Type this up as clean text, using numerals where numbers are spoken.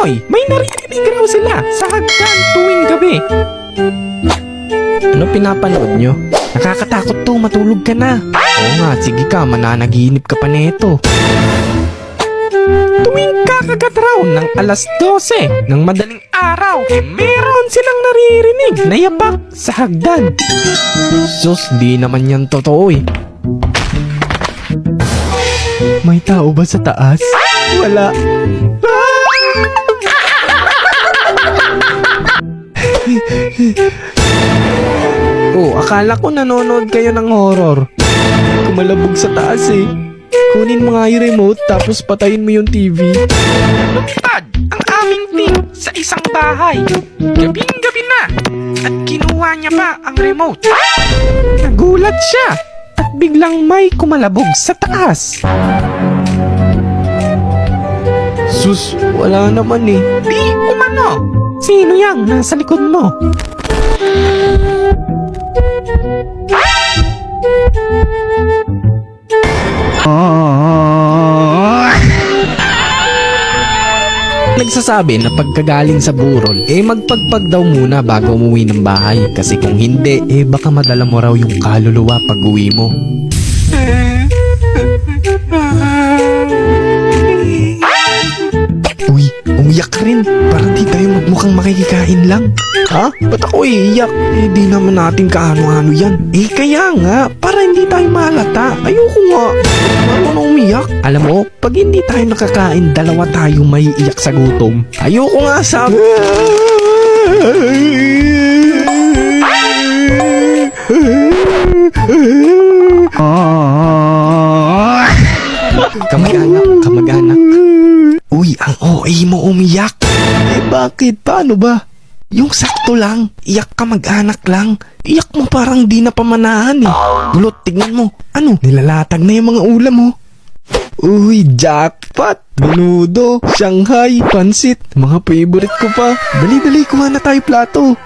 Hoy, may naririnig raw sila sa hagdan tuwing gabi. Ano pinapanood nyo? Nakakatakot to, matulog ka na. Oo nga, sige ka, mananaginip ka pa neto. Tuwing kakagat raw ng alas 12 ng madaling araw, meron silang naririnig na yapak sa hagdan. Sus, di naman yan totoo eh. May tao ba sa taas? Wala. Oh, akala ko nanonood kayo ng horror. Kumalabog sa taas eh. Kunin mo nga yung remote tapos patayin mo yung TV. Lumipad ang aming team sa isang bahay. Gabing-gabi na. At kinuha niya pa ang remote. Nagulat siya at biglang may kumalabog sa taas. Sus, wala naman eh. Di umano. Sino yang nasa likod mo? Nagsasabi na pagkagaling sa burol, magpagpag daw muna bago umuwi ng bahay. Kasi kung hindi, baka madala mo raw yung kaluluwa pag uwi mo. Uy, umiyak ka rin. Parang di tayo magmukhang makikikain lang. Ha? Ba't ako iiyak? Di naman natin kaano-ano yan. Kaya nga, para hindi tayo malata. Ayoko nga. Ano na umiyak? Alam mo, pag hindi tayo nakakain, dalawa tayo may iyak sa gutom. Ayoko nga sabi. Kamag-anak. Uy, ang OA mo umiyak. Bakit? Paano ba? Yung sakto lang, iyak ka mag-anak lang. Iyak mo parang di na pamanahan eh. Gulot, tignan mo. Ano? Nilalatag na yung mga ulam mo. Uy, jackpot! Menudo, Shanghai, pansit. Mga favorite ko pa. Dali-dali, kuha na tayo plato.